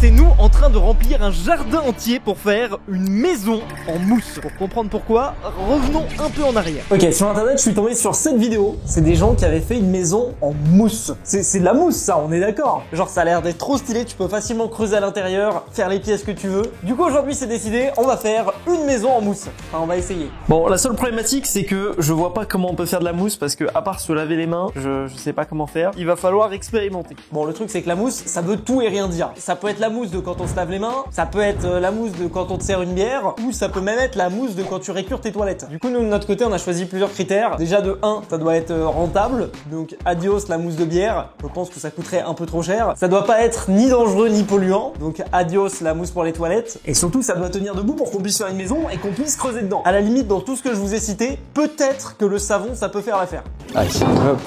c'est nous en train de remplir un jardin entier pour faire une maison en mousse. Pour comprendre pourquoi, revenons un peu en arrière. Ok, sur internet, je suis tombé sur cette vidéo. C'est des gens qui avaient fait une maison en mousse. C'est de la mousse, ça, on est d'accord. Genre, ça a l'air d'être trop stylé. Tu peux facilement creuser à l'intérieur, faire les pièces que tu veux. Du coup, aujourd'hui, c'est décidé. On va faire une maison en mousse. Enfin, on va essayer. Bon, la seule problématique, c'est que je vois pas comment on peut faire de la mousse parce que, à part se laver les mains, je sais pas comment faire. Il va falloir expérimenter. Bon, le truc, c'est que la mousse, ça veut tout et rien dire. Ça peut être la mousse de quand on se lave les mains, ça peut être la mousse de quand on te sert une bière, ou ça peut même être la mousse de quand tu récures tes toilettes. Du coup, nous, de notre côté, on a choisi plusieurs critères. Déjà, de 1, ça doit être rentable. Donc, adios la mousse de bière. Je pense que ça coûterait un peu trop cher. Ça doit pas être ni dangereux ni polluant. Donc, adios la mousse pour les toilettes. Et surtout, ça doit tenir debout pour qu'on puisse faire une maison et qu'on puisse creuser dedans. À la limite, dans tout ce que je vous ai cité, peut-être que le savon, ça peut faire l'affaire. Allez, hop,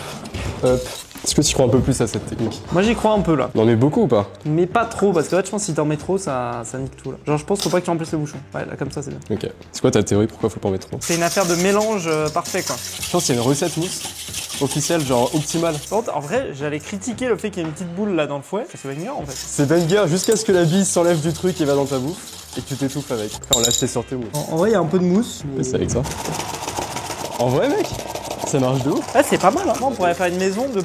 hop. Est-ce que tu crois un peu plus à cette technique? Moi, j'y crois un peu là. On en met beaucoup ou pas? Mais pas trop, parce que là, je pense que si t'en mets trop, ça nique tout là. Genre, je pense qu'il faut pas que tu remplaces le bouchon. Ouais, là, comme ça, c'est bien. Ok. C'est quoi ta théorie? Pourquoi faut pas en mettre trop? C'est une affaire de mélange parfait quoi. Je pense qu'il y a une recette mousse officielle, genre optimale. Par contre, en vrai, j'allais critiquer le fait qu'il y ait une petite boule là dans le fouet. C'est banger en fait. C'est banger jusqu'à ce que la bille s'enlève du truc et va dans ta bouffe et que tu t'étouffes avec. Après, on l'a acheté sur tes mousses. En vrai, il y a un peu de mousse. Et c'est avec ça. En vrai, mec, ça marche de ouf. Ah, c'est pas mal. Hein. On pourrait faire une maison de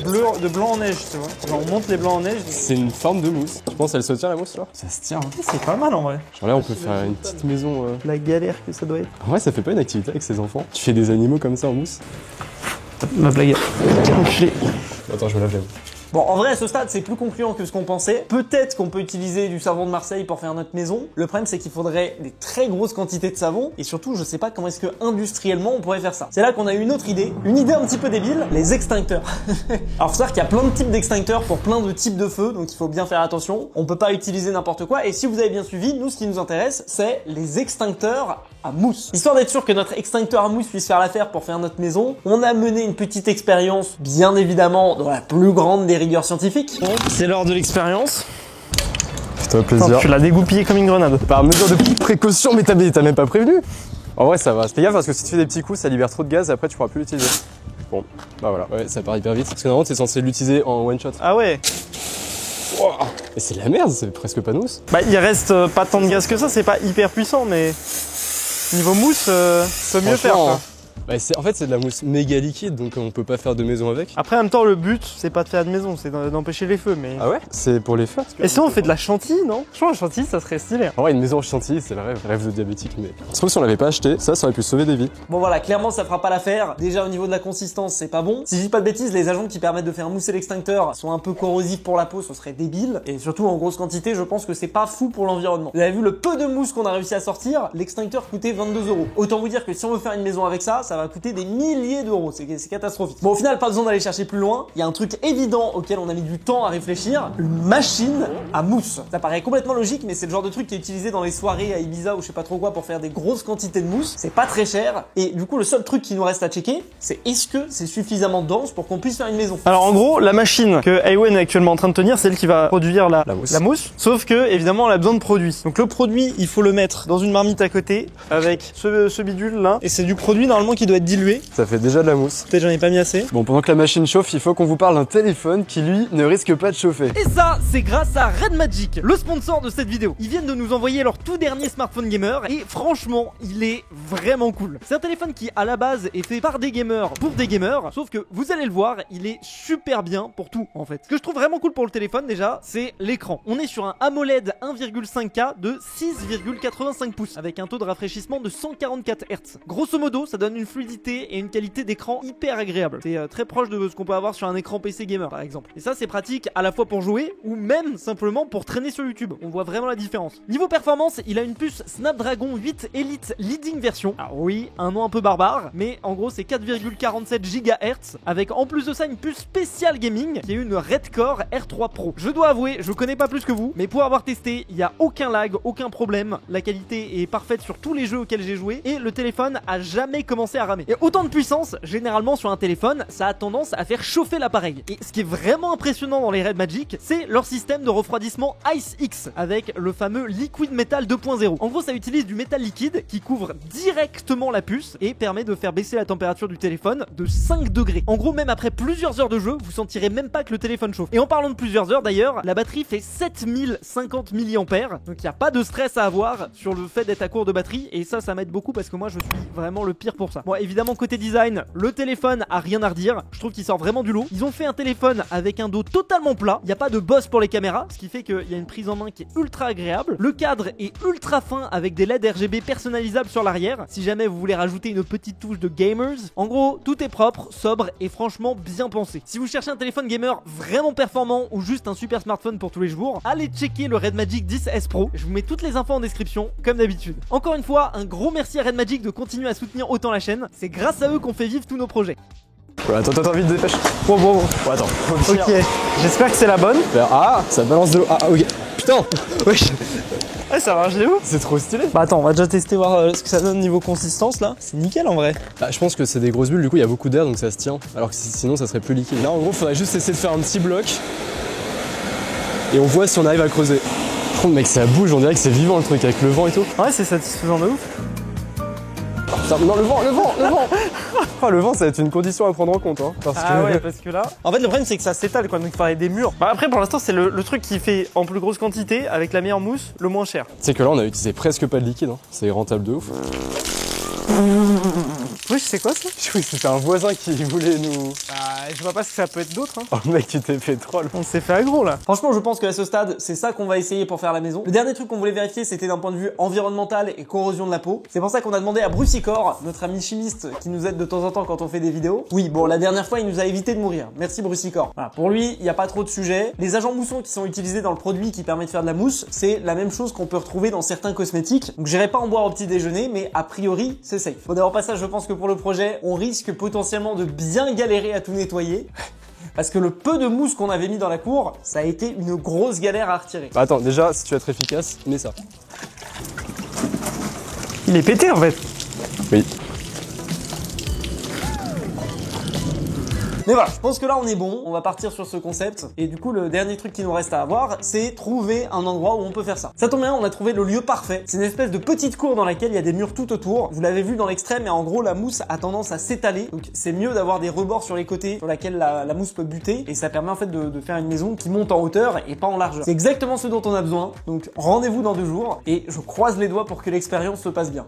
blanc en neige, tu vois. Genre, on monte les blancs en neige. C'est une forme de mousse. Je pense qu'elle se tient la mousse là. Ça se tient. Hein. C'est pas mal en vrai. Genre là, on peut faire une petite maison. La galère que ça doit être. En vrai, ça fait pas une activité avec ses enfants. Tu fais des animaux comme ça en mousse. Ma blague. Enculé. Attends, je me lave les mains. Bon, en vrai, à ce stade, c'est plus concluant que ce qu'on pensait. Peut-être qu'on peut utiliser du savon de Marseille pour faire notre maison. Le problème, c'est qu'il faudrait des très grosses quantités de savon. Et surtout, je sais pas comment est-ce que industriellement on pourrait faire ça. C'est là qu'on a eu une autre idée. Une idée un petit peu débile. Les extincteurs. Alors, faut savoir qu'il y a plein de types d'extincteurs pour plein de types de feux. Donc, il faut bien faire attention. On peut pas utiliser n'importe quoi. Et si vous avez bien suivi, nous, ce qui nous intéresse, c'est les extincteurs à mousse. Histoire d'être sûr que notre extincteur à mousse puisse faire l'affaire pour faire notre maison, on a mené une petite expérience, bien évidemment, dans la plus grande des rigueurs scientifiques. C'est l'heure de l'expérience. Fais-toi plaisir. Tu l'as dégoupillé comme une grenade. Par mesure de précaution, mais t'as même pas prévenu. En vrai, ça va. Fais gaffe parce que si tu fais des petits coups, ça libère trop de gaz et après tu pourras plus l'utiliser. Bon, bah voilà. Ouais, ça part hyper vite. Parce que normalement, t'es censé l'utiliser en one shot. Ah ouais. Wow. Et c'est de la merde, c'est presque pas mousse. Bah, il reste pas tant de gaz que ça, c'est pas hyper puissant, mais niveau mousse, ça peut mieux faire quoi. Bah en fait c'est de la mousse méga liquide donc on peut pas faire de maison avec. Après en même temps le but c'est pas de faire de maison, c'est d'empêcher les feux mais... Ah ouais? C'est pour les feux? Et sinon on fait de la chantilly non? Je pense que la chantilly ça serait stylé. En vrai une maison en chantilly c'est le rêve de diabétique mais... Je trouve que si on l'avait pas acheté, ça aurait pu sauver des vies. Bon voilà, clairement ça fera pas l'affaire. Déjà au niveau de la consistance c'est pas bon. Si je dis pas de bêtises, les agents qui permettent de faire mousser l'extincteur sont un peu corrosifs pour la peau, ce serait débile. Et surtout en grosse quantité je pense que c'est pas fou pour l'environnement. Vous avez vu le peu de mousse qu'on a réussi à sortir, l'extincteur coûtait 22 €. Autant vous dire que si on veut faire une maison avec ça, ça va coûter des milliers d'euros, c'est catastrophique. Bon au final pas besoin d'aller chercher plus loin, il y a un truc évident auquel on a mis du temps à réfléchir, une machine à mousse. Ça paraît complètement logique mais c'est le genre de truc qui est utilisé dans les soirées à Ibiza ou je sais pas trop quoi pour faire des grosses quantités de mousse, c'est pas très cher et du coup le seul truc qui nous reste à checker c'est est-ce que c'est suffisamment dense pour qu'on puisse faire une maison. Alors en gros la machine que Ewen est actuellement en train de tenir c'est elle qui va produire la mousse, sauf que évidemment elle a besoin de produits. Donc le produit il faut le mettre dans une marmite à côté avec ce bidule là et c'est du produit normalement qui doit être dilué. Ça fait déjà de la mousse. Peut-être j'en ai pas mis assez. Bon, pendant que la machine chauffe, il faut qu'on vous parle d'un téléphone qui lui ne risque pas de chauffer. Et ça, c'est grâce à Red Magic, le sponsor de cette vidéo. Ils viennent de nous envoyer leur tout dernier smartphone gamer et franchement, il est vraiment cool. C'est un téléphone qui à la base est fait par des gamers pour des gamers, sauf que vous allez le voir, il est super bien pour tout en fait. Ce que je trouve vraiment cool pour le téléphone déjà, c'est l'écran. On est sur un AMOLED 1,5K de 6,85 pouces avec un taux de rafraîchissement de 144 Hz. Grosso modo, ça donne une fluidité et une qualité d'écran hyper agréable. C'est très proche de ce qu'on peut avoir sur un écran PC gamer par exemple. Et ça c'est pratique à la fois pour jouer ou même simplement pour traîner sur YouTube. On voit vraiment la différence. Niveau performance, il a une puce Snapdragon 8 Elite Leading version. Alors oui, un nom un peu barbare, mais en gros c'est 4,47 GHz avec en plus de ça une puce spéciale gaming qui est une Redcore R3 Pro. Je dois avouer, je connais pas plus que vous, mais pour avoir testé, il n'y a aucun lag, aucun problème. La qualité est parfaite sur tous les jeux auxquels j'ai joué et le téléphone a jamais commencé à ramer. Et autant de puissance, généralement sur un téléphone, ça a tendance à faire chauffer l'appareil. Et ce qui est vraiment impressionnant dans les Red Magic, c'est leur système de refroidissement Ice X avec le fameux Liquid Metal 2.0. En gros, ça utilise du métal liquide qui couvre directement la puce et permet de faire baisser la température du téléphone de 5 degrés. En gros, même après plusieurs heures de jeu, vous sentirez même pas que le téléphone chauffe. Et en parlant de plusieurs heures d'ailleurs, la batterie fait 7050 mAh, donc il n'y a pas de stress à avoir sur le fait d'être à court de batterie, et ça m'aide beaucoup parce que moi je suis vraiment le pire pour ça. Bon, évidemment côté design, le téléphone a rien à redire, je trouve qu'il sort vraiment du lot. Ils ont fait un téléphone avec un dos totalement plat, il n'y a pas de boss pour les caméras, ce qui fait qu'il y a une prise en main qui est ultra agréable. Le cadre est ultra fin avec des LED RGB personnalisables sur l'arrière, si jamais vous voulez rajouter une petite touche de gamers. En gros, tout est propre, sobre et franchement bien pensé. Si vous cherchez un téléphone gamer vraiment performant ou juste un super smartphone pour tous les jours, allez checker le Red Magic 10S Pro. Je vous mets toutes les infos en description, comme d'habitude. Encore une fois, un gros merci à Red Magic de continuer à soutenir autant la chaîne. C'est grâce à eux qu'on fait vivre tous nos projets. Voilà, attends, vite, dépêche. Bon. Oh, attends. Ok, j'espère que c'est la bonne. Ah, ça balance de l'eau. Ah, ok. Putain. Wesh. Ouais, ça marche de ouf. C'est trop stylé. Bah attends, on va déjà tester voir ce que ça donne niveau consistance là. C'est nickel en vrai. Bah, je pense que c'est des grosses bulles, du coup il y a beaucoup d'air donc ça se tient. Alors que sinon ça serait plus liquide. Là en gros faudrait juste essayer de faire un petit bloc. Et on voit si on arrive à creuser. Oh mec, ça bouge, on dirait que c'est vivant le truc avec le vent et tout. Ouais, c'est satisfaisant de ouf. Non, le vent. Oh, le vent ça va être une condition à prendre en compte hein, parce que là... En fait le problème c'est que ça s'étale quoi, donc il faudrait des murs. Bah, après pour l'instant c'est le truc qui fait en plus grosse quantité avec la meilleure mousse, le moins cher. Tu sais que là on a utilisé presque pas de liquide, hein. C'est rentable de ouf. Oui, c'est quoi ça? Je crois que c'était un voisin qui voulait nous... Je vois pas ce que ça peut être d'autre hein. Oh mec, tu t'es fait troll. On s'est fait aggro là. Franchement je pense qu'à ce stade c'est ça qu'on va essayer pour faire la maison. Le dernier truc qu'on voulait vérifier c'était d'un point de vue environnemental et corrosion de la peau. C'est pour ça qu'on a demandé à Brucicor, notre ami chimiste qui nous aide de temps en temps quand on fait des vidéos. Oui bon, la dernière fois il nous a évité de mourir. Merci Brucicor. Voilà, pour lui il n'y a pas trop de sujets. Les agents moussons qui sont utilisés dans le produit qui permet de faire de la mousse, c'est la même chose qu'on peut retrouver dans certains cosmétiques. Donc j'irai pas en boire au petit déjeuner mais a priori c'est safe. Bon d'abord pas ça, je pense que pour le projet on risque potentiellement de bien galérer à tout nettoyer. Parce que le peu de mousse qu'on avait mis dans la cour, ça a été une grosse galère à retirer. Bah attends, déjà, si tu veux être efficace, mets ça. Il est pété en fait. Oui. Mais voilà, je pense que là on est bon, on va partir sur ce concept. Et du coup le dernier truc qui nous reste à avoir, c'est trouver un endroit où on peut faire ça. Ça tombe bien, on a trouvé le lieu parfait. C'est une espèce de petite cour dans laquelle il y a des murs tout autour. Vous l'avez vu dans l'extrême, et en gros la mousse a tendance à s'étaler. Donc c'est mieux d'avoir des rebords sur les côtés sur lesquels la mousse peut buter. Et ça permet en fait de faire une maison qui monte en hauteur et pas en largeur. C'est exactement ce dont on a besoin. Donc rendez-vous dans 2 jours et je croise les doigts pour que l'expérience se passe bien.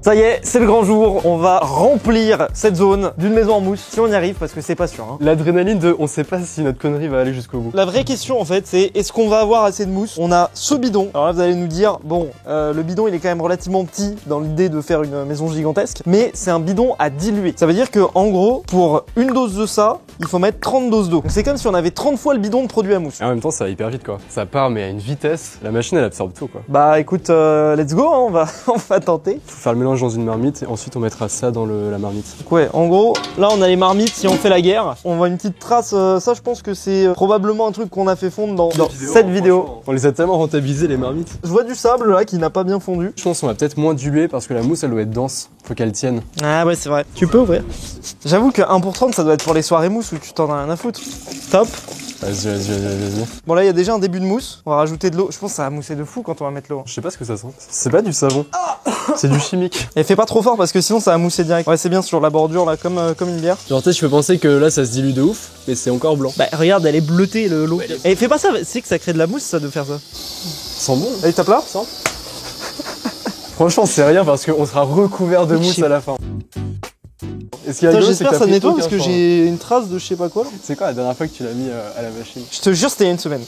Ça y est, c'est le grand jour, on va remplir cette zone d'une maison en mousse, si on y arrive, parce que c'est pas sûr. Hein. L'adrénaline de on sait pas si notre connerie va aller jusqu'au bout. La vraie question en fait, c'est est-ce qu'on va avoir assez de mousse? On a ce bidon, alors là vous allez nous dire, bon, le bidon il est quand même relativement petit dans l'idée de faire une maison gigantesque, mais c'est un bidon à diluer. Ça veut dire que en gros, pour une dose de ça, il faut mettre 30 doses d'eau. Donc c'est comme si on avait 30 fois le bidon de produit à mousse. Et en même temps ça va hyper vite quoi. Ça part mais à une vitesse, la machine elle absorbe tout quoi. Bah écoute, let's go, hein, on va tenter. Faut faire le mélange dans une marmite et ensuite on mettra ça dans la marmite. Donc ouais, en gros, là on a les marmites, si on fait la guerre, on voit une petite trace, ça je pense que c'est probablement un truc qu'on a fait fondre dans cette vidéo. On les a tellement rentabilisés les marmites. Je vois du sable là qui n'a pas bien fondu. Je pense qu'on va peut-être moins diluer parce que la mousse elle doit être dense, faut qu'elle tienne. Ah ouais c'est vrai. Tu peux ouvrir. J'avoue que 1 pour 30 ça doit être pour les soirées mousse où tu t'en as rien à foutre. Top. Vas-y. Bon là il y a déjà un début de mousse, on va rajouter de l'eau. Je pense que ça va mousser de fou quand on va mettre l'eau. Je sais pas ce que ça sent. C'est pas du savon. C'est du chimique. Et fais pas trop fort parce que sinon ça va mousser direct. Ouais c'est bien sur la bordure là comme une bière. Genre tu sais, je peux penser que là ça se dilue de ouf, mais c'est encore blanc. Bah regarde, elle est bleutée l'eau. Et fais pas ça, c'est que ça crée de la mousse ça de faire ça. Sent bon. Allez tape là. Franchement c'est rien parce qu'on sera recouvert de mousse à la fin. Et ce qui est rigolo, c'est j'espère que que ça nettoie parce que j'ai une trace de je sais pas quoi là. C'est quoi la dernière fois que tu l'as mis à la machine? Je te jure c'était il y a une semaine.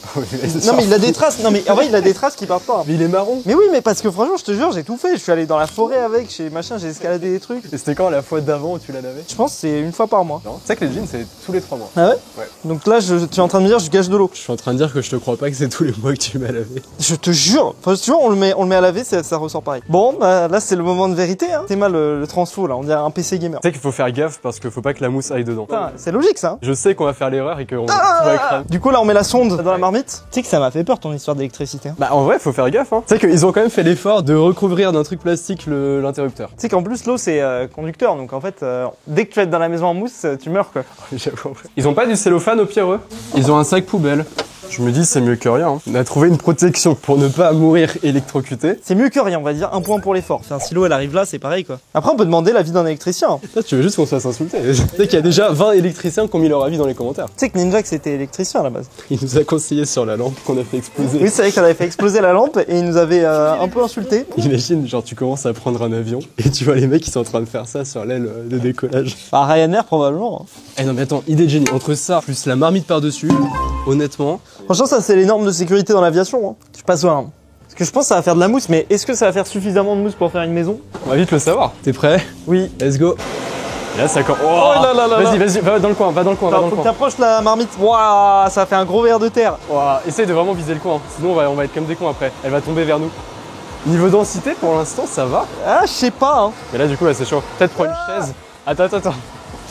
Non mais il a des traces, non mais en vrai il a des traces qui partent pas. Mais il est marron. Mais oui mais parce que franchement je te jure j'ai tout fait, je suis allé dans la forêt avec, chez machin, j'ai escaladé des trucs. Et c'était quand la fois d'avant où tu l'as lavé? Je pense que c'est une fois par mois. Non, tu sais que les jeans c'est tous les 3 mois. Ah ouais? Ouais. Donc là tu es en train de me dire je gâche de l'eau. Je suis en train de dire que je te crois pas que c'est tous les mois que tu m'as lavé. Je te jure, enfin tu vois on le met à laver, ça ressort pareil. Bon bah là c'est le moment de vérité hein. C'est mal le transfo là, on dirait un PC gamer. Tu sais qu'il faut faire faire gaffe parce qu'il faut pas que la mousse aille dedans. C'est logique ça. Je sais qu'on va faire l'erreur et qu'on va cramer. Du coup là on met la sonde dans la marmite. Tu sais que ça m'a fait peur ton histoire d'électricité. Bah en vrai faut faire gaffe hein. Tu sais qu'ils ont quand même fait l'effort de recouvrir d'un truc plastique l'interrupteur. Tu sais qu'en plus l'eau c'est conducteur donc en fait dès que tu vas être dans la maison en mousse tu meurs quoi. J'avoue en vrai. Ils ont pas du cellophane au pire eux? Ils ont un sac poubelle. Je me dis c'est mieux que rien. Hein. On a trouvé une protection pour ne pas mourir électrocuté. C'est mieux que rien, on va dire un point pour l'effort. Enfin, si l'eau elle arrive là, c'est pareil quoi. Après, on peut demander l'avis d'un électricien. Là, tu veux juste qu'on se fasse insulter. Tu sais qu'il y a déjà 20 électriciens qui ont mis leur avis dans les commentaires. Tu sais que Ninja c'était électricien à la base. Il nous a conseillé sur la lampe qu'on a fait exploser. Oui, c'est vrai qu'on avait fait exploser la lampe et il nous avait un peu insulté. Imagine, genre tu commences à prendre un avion et tu vois les mecs qui sont en train de faire ça sur l'aile de décollage. Bah, Ryanair probablement. Eh non mais attends, idée de génie. Entre ça plus la marmite par-dessus, honnêtement. Franchement, ça c'est les normes de sécurité dans l'aviation. Hein. Je passe à un. Parce que je pense que ça va faire de la mousse, mais est-ce que ça va faire suffisamment de mousse pour faire une maison? On va vite le savoir. T'es prêt? Oui. Let's go. Et là ça commence. Oh là là là. Vas-y, va dans le coin, va dans le coin, va dans le Faut que coin. t'approches la marmite. Waouh, ça fait un gros ver de terre. Ouah, essaye de vraiment viser le coin, sinon on va être comme des cons après. Elle va tomber vers nous. Niveau densité, pour l'instant, ça va. Ah, je sais pas. Hein. Mais là, du coup, là, c'est chaud. Peut-être prendre une chaise. Attends.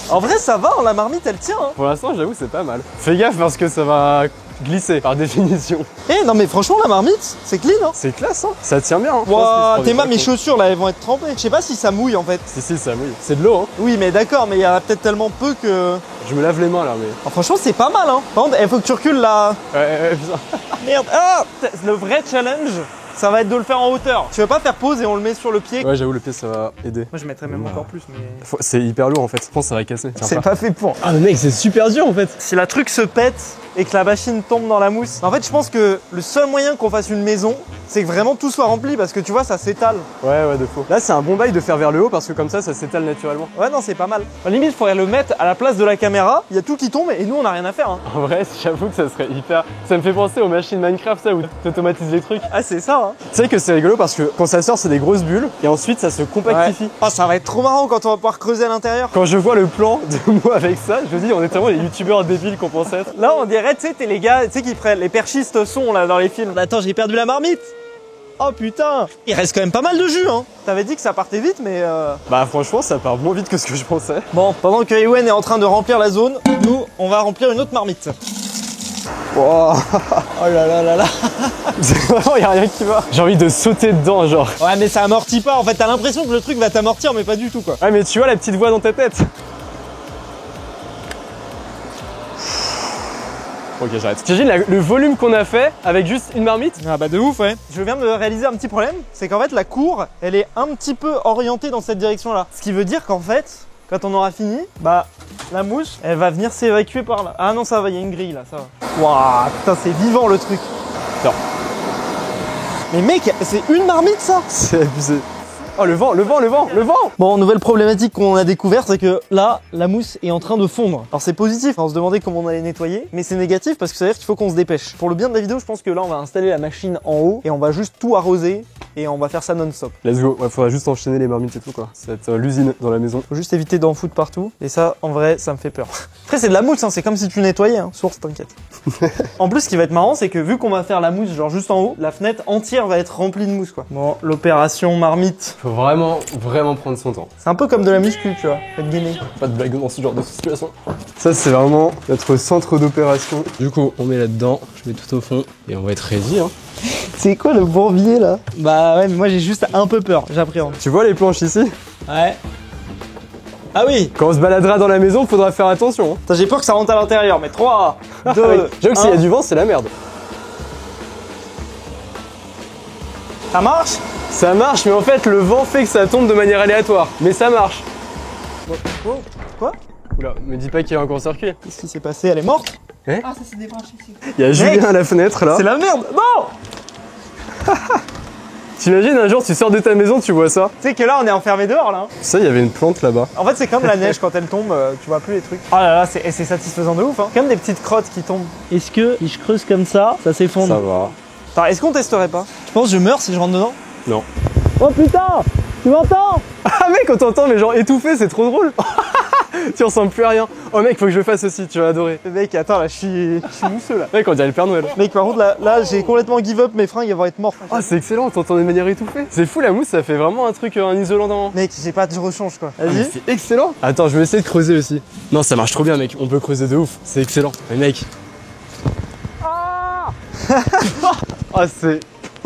En vrai, ça va, la marmite elle tient. Hein. Pour l'instant, j'avoue, c'est pas mal. Fais gaffe parce que ça va glisser, par définition. Eh non, mais franchement, la marmite, c'est clean. Hein. C'est classe, hein. Ça tient bien. Hein. Waouh, mes chaussures là, elles vont être trempées. Je sais pas si ça mouille en fait. Si, ça mouille. C'est de l'eau, hein. Oui, mais d'accord, mais il y en a peut-être tellement peu que. Je me lave les mains là, mais. Oh, franchement, c'est pas mal, hein. Par contre, il faut que tu recules là. Ouais, putain. Merde. Ah, le vrai challenge, ça va être de le faire en hauteur. Tu veux pas faire pause et on le met sur le pied? Ouais, j'avoue, le pied, ça va aider. Moi, je mettrais même encore plus, mais. C'est hyper lourd en fait. Je pense que ça va casser. Tiens, C'est pas fait pour. Ah, mais mec, c'est super dur en fait. Si la truc se pète et que la machine tombe dans la mousse. En fait, je pense que le seul moyen qu'on fasse une maison, c'est que vraiment tout soit rempli parce que tu vois, ça s'étale. Ouais, de faux. Là, c'est un bon bail de faire vers le haut parce que comme ça s'étale naturellement. Ouais, non, c'est pas mal. À la limite, il faudrait le mettre à la place de la caméra. Il y a tout qui tombe et nous, on a rien à faire. Hein. En vrai, j'avoue que ça serait hyper. Ça me fait penser aux machines Minecraft, ça, où t'automatises les trucs. Ah, c'est ça, hein. Tu sais que c'est rigolo parce que quand ça sort, c'est des grosses bulles et ensuite ça se compactifie. Ouais. Oh, ça va être trop marrant quand on va pouvoir creuser à l'intérieur. Quand je vois le plan de moi avec ça, je me dis, on est vraiment les youtubeurs débiles qu'on pense être. Là, on dirait, tu sais, t'es les gars, tu sais, qui prennent les perchistes sont là dans les films. Attends, j'ai perdu la marmite. Oh putain. Il reste quand même pas mal de jus, hein. T'avais dit que ça partait vite, mais Bah, franchement, ça part moins vite que ce que je pensais. Bon, pendant que Ewen est en train de remplir la zone, nous, on va remplir une autre marmite. Wow. Oh là là là là. Vraiment, y a rien qui va. J'ai envie de sauter dedans, genre. Ouais, mais ça amortit pas. En fait, t'as l'impression que le truc va t'amortir, mais pas du tout, quoi. Ouais, mais tu vois la petite voix dans ta tête. Ok, j'arrête. T'imagines le volume qu'on a fait avec juste une marmite? Ah bah de ouf, ouais. Je viens de réaliser un petit problème, c'est qu'en fait la cour, elle est un petit peu orientée dans cette direction-là. Ce qui veut dire qu'en fait, quand on aura fini, bah la mouche, elle va venir s'évacuer par là. Ah non, ça va, il y a une grille là, ça va. Waouh, putain, c'est vivant le truc. Non. Mais mec, c'est une marmite ça? C'est abusé. Oh, le vent. Bon, nouvelle problématique qu'on a découvert, c'est que là, la mousse est en train de fondre. Alors c'est positif, on se demandait comment on allait nettoyer, mais c'est négatif parce que ça veut dire qu'il faut qu'on se dépêche. Pour le bien de la vidéo, je pense que là, on va installer la machine en haut et on va juste tout arroser et on va faire ça non-stop. Let's go. Ouais, faudra juste enchaîner les marmites et tout, quoi. Ça va être l'usine dans la maison. Faut juste éviter d'en foutre partout. Et ça, en vrai, ça me fait peur. Après, c'est de la mousse, hein. C'est comme si tu nettoyais, hein. Source, t'inquiète. En plus, ce qui va être marrant, c'est que vu qu'on va faire la mousse, genre juste en haut, la fenêtre entière va être remplie de mousse, quoi. Bon, l'opération marmite. Faut vraiment prendre son temps. C'est un peu comme de la muscu, tu vois. Faut être gainé. Pas de blague dans ce genre de situation. Ça, c'est vraiment notre centre d'opération. Du coup, on met là-dedans, je mets tout au fond et on va être ready, hein. C'est quoi le bourbier là? Bah ouais, mais moi j'ai juste un peu peur, j'appréhende. Tu vois les planches ici? Ouais. Ah oui. Quand on se baladera dans la maison, faudra faire attention. Hein. J'ai peur que ça rentre à l'intérieur, mais 3, 2, J'avoue que s'il y a du vent, c'est la merde. Ça marche? Ça marche, mais en fait, le vent fait que ça tombe de manière aléatoire. Mais ça marche. Oh. Quoi? Oula, me dis pas qu'il y a un court-circuit. Qu'est-ce qui s'est passé? Elle est morte? Eh? Ah, ça s'est débranché ici. Il y a Julien à la fenêtre là. C'est la merde! Non! T'imagines un jour tu sors de ta maison, tu vois ça? Tu sais que là on est enfermé dehors là. Ça, il y avait une plante là-bas. En fait c'est comme la neige quand elle tombe, tu vois plus les trucs. Oh là là, c'est satisfaisant de ouf hein. Comme des petites crottes qui tombent. Est-ce que si je creuse comme ça s'effondre? Ça va. Attends, est-ce qu'on testerait pas? Tu penses que je meurs si je rentre dedans? Non. Oh putain! Tu m'entends? Ah mec, on t'entend mais genre étouffé, c'est trop drôle. Tu ressembles plus à rien. Oh mec, faut que je le fasse aussi, tu vas adorer. Mec, attends, là, je suis mousseux, là. Mec, on dirait le Père Noël. Mec, par contre, là j'ai complètement give up, mes fringues, elles vont être mortes. Ah, c'est excellent, t'entends de manière étouffée. C'est fou, la mousse, ça fait vraiment un truc, un isolant dans... Mec, j'ai pas de rechange, quoi. Ah, mais Vas-y. c'est excellent. Attends, je vais essayer de creuser aussi. Non, ça marche trop bien, mec. On peut creuser de ouf. C'est excellent. Mais mec... Ah, c'est...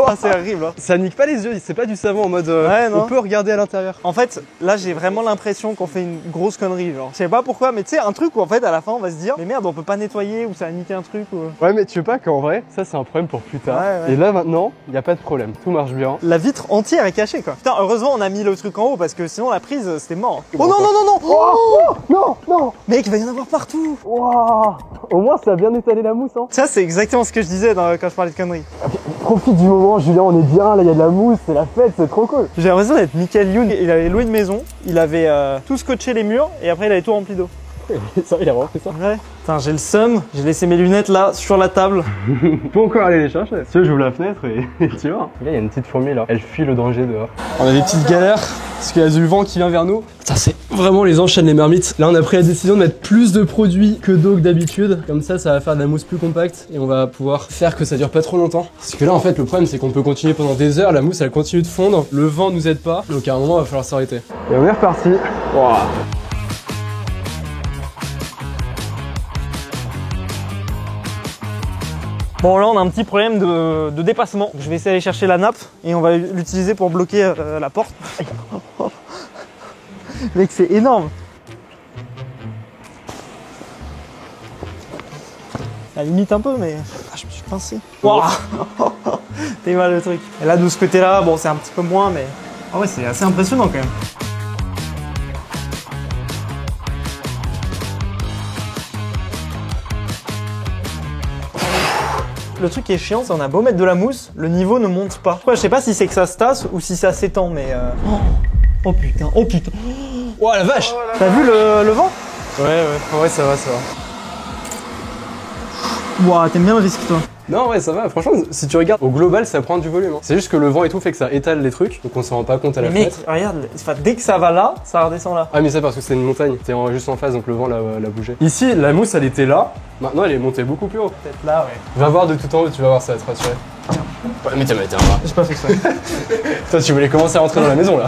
Ah, c'est horrible, hein. Ça nique pas les yeux, c'est pas du savon en mode Ouais, non. on peut regarder à l'intérieur. En fait, là, j'ai vraiment l'impression qu'on fait une grosse connerie, genre. Je sais pas pourquoi, mais tu sais, un truc où en fait, à la fin, on va se dire, mais merde, on peut pas nettoyer ou ça a niqué un truc ou. Ouais, mais tu veux pas qu'en vrai, ça c'est un problème pour plus tard. Ouais, ouais. Et là maintenant, y a pas de problème, tout marche bien. La vitre entière est cachée, quoi. Putain, heureusement, on a mis le truc en haut parce que sinon, la prise, c'était mort. Oh non, non, non, non! Oh non, non. Mec, il va y en avoir partout! Waouh. Au moins ça a bien étalé la mousse, hein. Ça, c'est exactement ce que je disais quand je parlais de conneries. Profite du moment, Julien, on est bien, là y a de la mousse, c'est la fête, c'est trop cool. J'ai l'impression d'être Michael Youn. Il avait loué une maison, il avait tout scotché les murs et après, il avait tout rempli d'eau. Ça, il a vraiment fait ça. Ouais. Putain, j'ai le seum, j'ai laissé mes lunettes là sur la table. Faut encore aller les chercher. Si tu veux, j'ouvre la fenêtre et tu vois. Là, il y a une petite fourmi là, elle fuit le danger dehors. On a des petites galères parce qu'il y a du vent qui vient vers nous. Putain, c'est vraiment les enchaînes les mermites. Là, on a pris la décision de mettre plus de produits que d'eau que d'habitude. Comme ça va faire de la mousse plus compacte et on va pouvoir faire que ça dure pas trop longtemps. Parce que là, en fait, le problème, c'est qu'on peut continuer pendant des heures. La mousse, elle continue de fondre. Le vent nous aide pas. Donc, à un moment, il va falloir s'arrêter. Et on est reparti. Wow. Bon, là, on a un petit problème de dépassement. Je vais essayer d'aller chercher la nappe et on va l'utiliser pour bloquer la porte. Mec, c'est énorme. Ça limite un peu, mais ah, je me suis pincé. Wow. T'es mal le truc. Et là, de ce côté-là, bon, c'est un petit peu moins, mais ah ouais, c'est assez impressionnant quand même. Le truc qui est chiant, c'est qu'on a beau mettre de la mousse, le niveau ne monte pas. Pourquoi, je sais pas si c'est que ça se tasse ou si ça s'étend, mais oh putain, oh putain. Oh la vache. T'as vu le vent? Ouais, ça va, ça va. Ouah, t'aimes bien le risque, toi. Non, ouais, ça va. Franchement, si tu regardes, au global, ça prend du volume. Hein. C'est juste que le vent et tout fait que ça étale les trucs, donc on s'en rend pas compte à la Mais mec, fenêtre. regarde, enfin, dès que ça va là, ça redescend là. Ah, mais c'est parce que c'est une montagne. T'es juste en face, donc le vent l'a bougé. Ici, la mousse, elle était là. Maintenant, elle est montée beaucoup plus haut. Peut-être là, ouais. Va voir de tout en haut, tu vas voir, ça va te rassurer. Ouais, mais tiens, J'ai pas fait ça. Toi, tu voulais commencer à rentrer dans la maison là.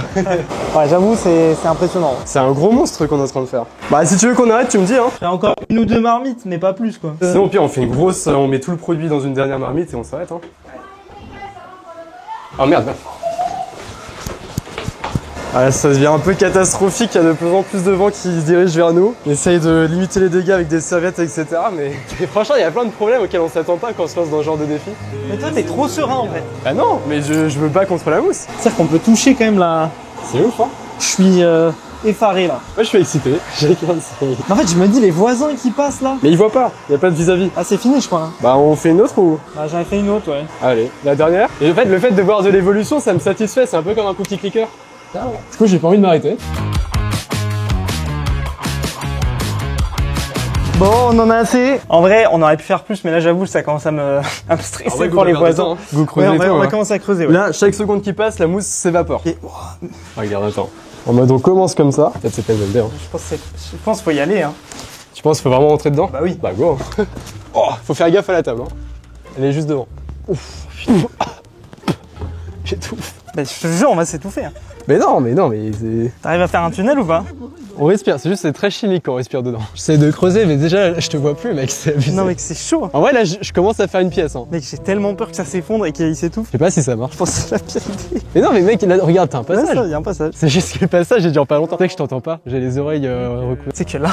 Ouais, j'avoue, c'est impressionnant. C'est un gros monstre qu'on est en train de faire. Bah, si tu veux qu'on arrête, tu me dis, hein. J'ai encore une ou deux marmites, mais pas plus, quoi. Sinon, au pire, on fait une grosse, on met tout le produit dans une dernière marmite et on s'arrête, hein. Oh merde. Ah, ça devient un peu catastrophique, il y a de plus en plus de vent qui se dirige vers nous. On essaye de limiter les dégâts avec des serviettes, etc. Mais franchement, il y a plein de problèmes auxquels on s'attend pas quand on se lance dans ce genre de défi. Mais toi, t'es trop serein, en fait. Bah non, mais je veux pas contre la mousse. C'est-à-dire qu'on peut toucher quand même là. C'est ouf, hein. Je suis effaré, là. Moi, je suis excité. J'ai Mais en fait, je me dis, les voisins qui passent, là. Mais ils voient pas, il y a pas de vis-à-vis. Ah, c'est fini, je crois. Hein. Bah, on fait une autre ou... Bah, j'en ai fait une autre, ouais. Allez, la dernière. Et en fait, le fait de voir de l'évolution, ça me satisfait. C'est un peu comme un cookie clicker. Du coup, j'ai pas envie de m'arrêter. Bon, on en a assez. En vrai, on aurait pu faire plus, mais là, j'avoue, ça commence à me stresser pour les voisins. Go creuser Ouais, et tout, on va hein. commencer à creuser, ouais. Là, chaque seconde qui passe, la mousse s'évapore. Et, Regarde, attends. En mode, on commence comme ça. Peut-être c'est pas une bonne idée, hein. je pense qu'il faut y aller, hein. Tu penses qu'il faut vraiment rentrer dedans? Bah oui. Bah go. Oh, faut faire gaffe à la table, hein. Elle est juste devant. Ouf. J'étouffe. Bah, je te jure, on va s'étouffer. Hein. Mais non, mais c'est... T'arrives à faire un tunnel ou pas? On respire, c'est juste c'est très chimique quand on respire dedans. J'essaie de creuser, mais déjà, là, je te vois plus, mec, c'est abusé. Non, mec, c'est chaud. En vrai, là, je commence à faire une pièce, hein. Mec, j'ai tellement peur que ça s'effondre et qu'il s'étouffe. Je sais pas si ça marche. Je pense que c'est la pire idée. Mais non, mais mec, là, regarde, t'as un Ouais, passage. ça, il y a un passage. C'est juste que le passage, il dure pas longtemps. Mec, je t'entends pas, j'ai les oreilles recouvertes. C'est que là,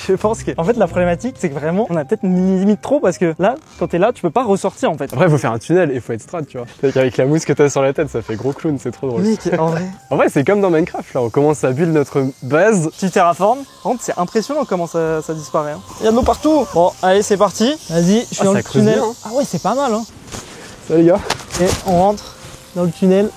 je pense que. En fait, la problématique, c'est que vraiment, on a peut-être une limite trop parce que là, quand t'es là, tu peux pas ressortir en fait. Après, faut faire un tunnel et faut être strat, tu vois. Avec la mousse que t'as sur la tête, ça fait gros clown, c'est trop drôle. Mec, en vrai. En vrai, c'est comme dans Minecraft, là, on commence à build notre base. Tu terraformes. Par contre, c'est impressionnant comment ça disparaît. Hein. Il y a de l'eau partout. Bon, allez, c'est parti. Vas-y, je suis dans ça le creuse tunnel. bien, hein. Ah ouais, c'est pas mal. Hein. Ça, les gars. Et on rentre dans le tunnel.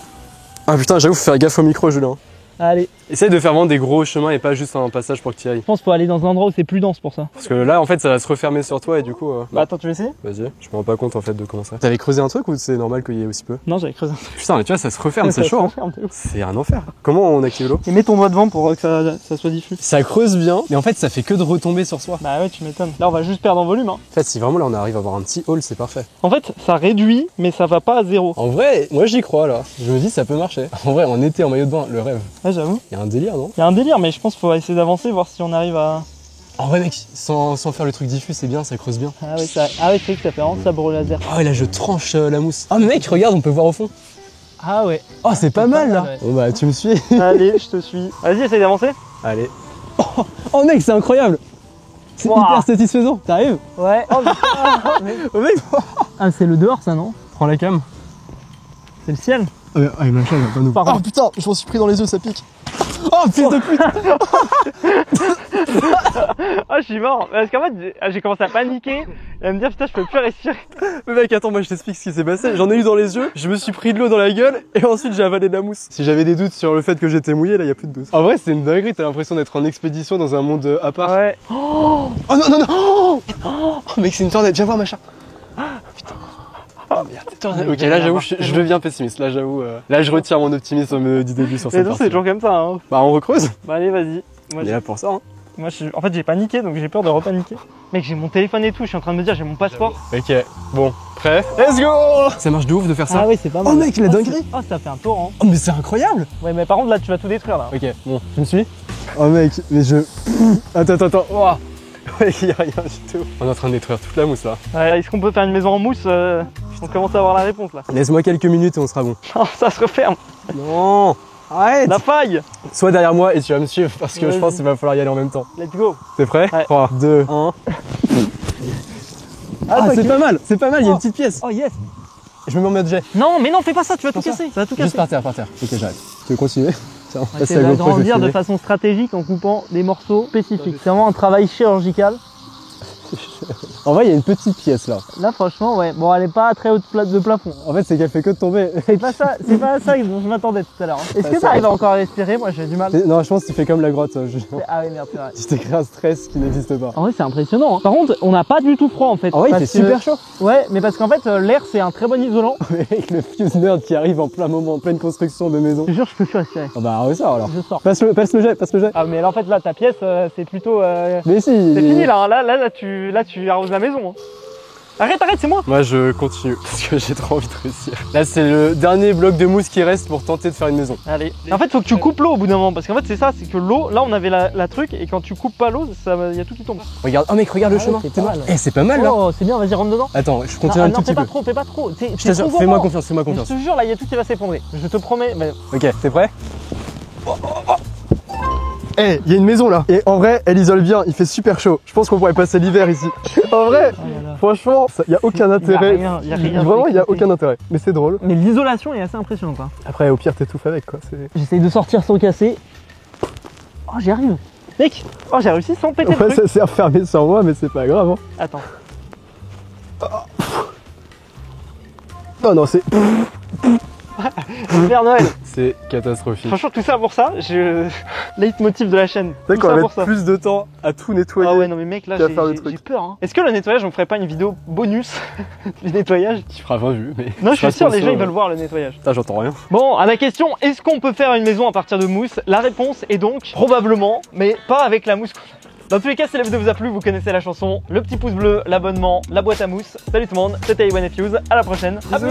Ah putain, j'avoue, faut faire gaffe au micro, Julien. Allez. Essaye de faire vraiment des gros chemins et pas juste un passage pour que tu y ailles. Je pense qu'il faut aller dans un endroit où c'est plus dense pour ça. Parce que là, en fait, ça va se refermer sur toi et du coup. Bah attends, tu veux essayer? Vas-y, je me rends pas compte en fait de comment ça. T'avais creusé un truc ou c'est normal qu'il y ait aussi peu? Non, j'avais creusé un truc. Putain, mais tu vois, ça se referme, c'est Ça chaud. se Hein. referme, de ouf. C'est un enfer. Comment on active l'eau? Et mets ton doigt devant pour que ça soit diffus. Ça creuse bien, mais en fait, ça fait que de retomber sur soi. Bah ouais, tu m'étonnes. Là, on va juste perdre en volume. Hein. En fait, si vraiment là on arrive à avoir un petit hall, c'est parfait. En fait, ça réduit, mais ça va pas à zéro. En vrai, moi j'y crois là. Je me dis, ça peut marcher. En vrai, en été en maillot de bain, le rêve. Ouais, j'avoue. Il y a un délire, non? Il y a un délire, mais je pense qu'il faut essayer d'avancer, voir si on arrive à. En vrai, mec, sans faire le truc diffus, c'est bien, ça creuse bien. Ah oui, c'est vrai que ça fait vraiment sabre au laser. Ah ouais, là je tranche la mousse. Ah, mais mec, regarde, on peut voir au fond. Ah ouais. Oh, c'est pas mal là. ouais. Bon bah, tu me suis. Allez, je te suis. Vas-y, essaye d'avancer. Allez. Oh, mec, c'est incroyable. C'est Wow. hyper satisfaisant. T'arrives? Ouais. Oh, Oh, mec. ah, c'est le dehors, ça, non? Prends la cam. C'est le ciel. Ah, mais il va pas nous. Pardon. Oh putain, je m'en suis pris dans les yeux, ça pique. Oh, fils de pute. Ah, je suis mort. Parce qu'en fait, j'ai commencé à paniquer et à me dire, putain, je peux plus respirer. Mais mec, attends, moi je t'explique ce qui s'est passé. J'en ai eu dans les yeux, je me suis pris de l'eau dans la gueule et ensuite j'ai avalé de la mousse. Si j'avais des doutes sur le fait que j'étais mouillé, là y a plus de doute. En vrai, c'est une dinguerie, t'as l'impression d'être en expédition dans un monde à part. Ouais. Oh non, non, non. Oh, mec, c'est une tornade, viens voir machin. Putain. Oh merde. Ok, là j'avoue, je deviens pessimiste. Là j'avoue, là je retire mon optimisme du début sur Mais cette non, partie. c'est toujours comme ça. Hein. Bah on recreuse. Bah, allez, vas-y. On est là pour ça. Hein. Moi, en fait, j'ai paniqué, donc j'ai peur de repaniquer. Mec, j'ai mon téléphone et tout. Je suis en train de me dire, j'ai mon passeport. Ok, bon, prêt. Let's go. Ça marche de ouf de faire ça. Ah oui, c'est pas mal. Oh mec, la dinguerie. Oh, ça fait un torrent. Oh mais c'est incroyable. Ouais, mais par contre, là, tu vas tout détruire là. Ok, bon, tu me suis? Oh mec, mais je... Attends. Oh. Ouais, y a rien du tout. On est en train de détruire toute la mousse là. Ouais, est-ce qu'on peut faire une maison en mousse On commence à avoir la réponse là. Laisse-moi quelques minutes et on sera bon. Oh, ça se referme. Non. Arrête. La faille. Sois derrière moi et tu vas me suivre parce que je Vas-y. pense qu'il va falloir y aller en même temps. Let's go. T'es prêt? Ouais. 3, 2, 1. Ah, c'est pas mal, il y a une petite pièce. Oh yes. Je me mets en mode jet. Non, mais non, fais pas ça, tu vas tout ça casser. Ça va tout Juste casser. par terre. Ok, j'arrête. Tu veux continuer? Tiens, On va passe essayer la GoPro, je vais d'agrandir de filmer. façon stratégique en coupant des morceaux spécifiques. C'est vraiment un travail chirurgical. En vrai, il y a une petite pièce là. Là, franchement, ouais. Bon, elle est pas très haute de plafond. En fait, c'est qu'elle fait que de tomber. C'est pas ça dont je m'attendais tout à l'heure. Est-ce que ça t'arrives encore à respirer? Moi, j'ai du mal. Non, je pense que tu fais comme la grotte. Ah oui, merde, c'est vrai. Tu t'es créé un stress qui n'existe pas. En vrai, c'est impressionnant. Hein. Par contre, on n'a pas du tout froid en fait. En vrai, il fait parce super que... chaud. Ouais, mais parce qu'en fait, l'air c'est un très bon isolant. Avec le fuse nerd qui arrive en plein moment, en pleine construction de maison. Je te jure, je peux plus respirer. Ah bah, ressort alors. Je sors. Passe le jet. Ah, mais là, en fait, là, ta pièce, c'est plutôt. Mais si. C'est fini là, hein. Là, tu arroses la maison. Hein. Arrête, c'est moi. Moi, je continue parce que j'ai trop envie de réussir. Là, c'est le dernier bloc de mousse qui reste pour tenter de faire une maison. Allez. En fait, faut que tu coupes l'eau au bout d'un moment. Parce qu'en fait, c'est ça, c'est que l'eau, là, on avait la truc, et quand tu coupes pas l'eau, il y a tout qui tombe. Regarde, oh mec, regarde le Ah chemin. ouais, c'est pas mal. Eh, c'est pas mal là. Oh, c'est bien, vas-y, rentre dedans. Attends, je continue un tout petit peu. Fais pas trop. Je t'assure, fais-moi confiance. Mais je te jure, là, il y a tout qui va s'effondrer. Je te promets. Mais... Ok, t'es prêt? Eh, il y a une maison là. Et en vrai, elle isole bien, il fait super chaud. Je pense qu'on pourrait passer l'hiver ici. En vrai, Oh là là. franchement, il y a aucun intérêt. Y a rien. Vraiment, il y a aucun intérêt. Mais c'est drôle. Mais l'isolation est assez impressionnante. Hein. Après, au pire, t'étouffes avec quoi. J'essaye de sortir sans casser. Oh, j'y arrive. Mec, oh, j'ai réussi sans péter le Ouais, truc. ça s'est refermé sur moi, mais c'est pas grave. Hein. Attends. Non, non, c'est. Père Noël. C'est catastrophique. Franchement, tout ça pour ça, leitmotiv de la chaîne. C'est Tout qu'on ça va pour mettre ça. plus de temps à tout nettoyer. Ah ouais, non mais mec, là, qu'à faire le j'ai truc. peur. Hein. Est-ce que le nettoyage, on ferait pas une vidéo bonus du nettoyage? Tu feras 20 vues, mais. Non, je suis sûr, les gens, ils veulent veulent voir le nettoyage. Putain, j'entends rien. Bon, à la question, est-ce qu'on peut faire une maison à partir de mousse? La réponse est donc probablement, mais pas avec la mousse. Dans tous les cas, si la vidéo vous a plu, vous connaissez la chanson, le petit pouce bleu, l'abonnement, la boîte à mousse. Salut tout le monde, c'était Iwan et Fuse, à la prochaine. À plus.